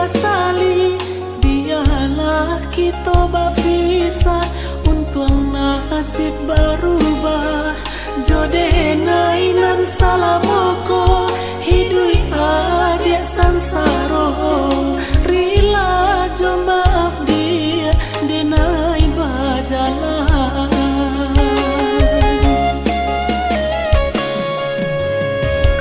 sasali, biarlah kita berpisah. Untung nasib berubah, jodenai nan salamoko, hidui adik sansaro. Rila jo maaf dia, denai bajalan.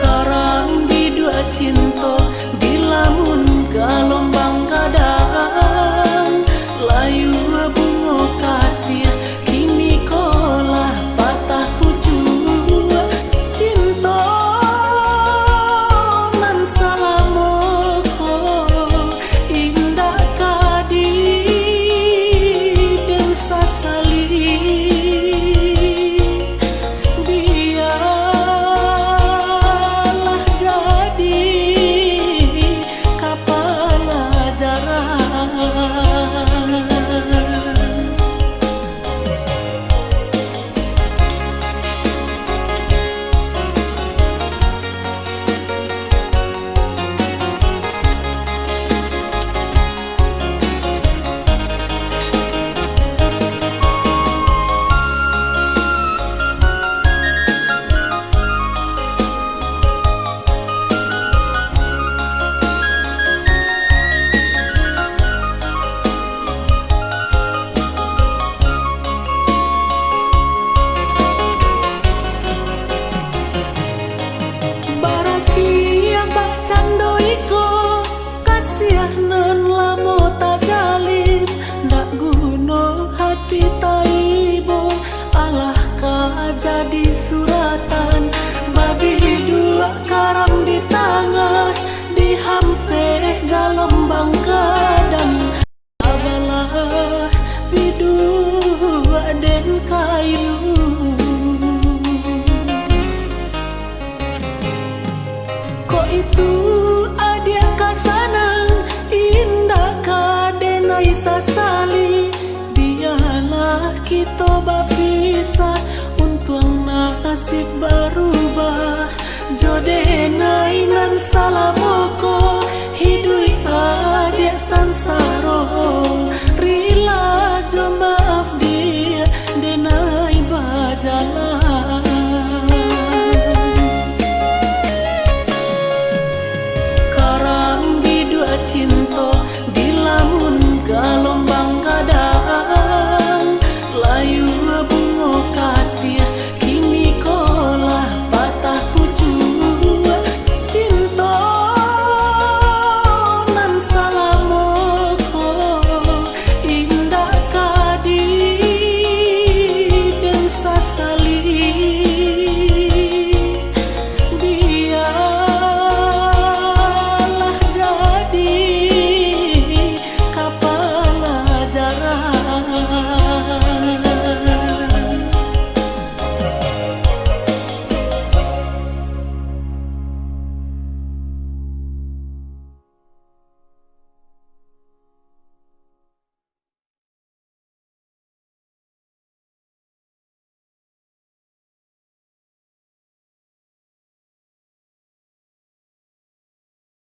Karang di dua cinta, dilamun gelombang kadang, layu bunga kasih, kini kolah patah pucuk. Cinta nan salamoko, indah kadi dan sasali, biarlah jadi kapalajaran. Barakia bak candoiko, kasiah non lamo tak jalin, ndak guna hati taibo, alah ka jadi suratan. Babi dua karam di tangan, dihampeh galombang kadang. Abalah bidua den kayu, kok itu adik kasanang, indah kadenai sasali, biarlah kita berpisah. Untung nasib berubah, jodenai nan salamoko, hidui adik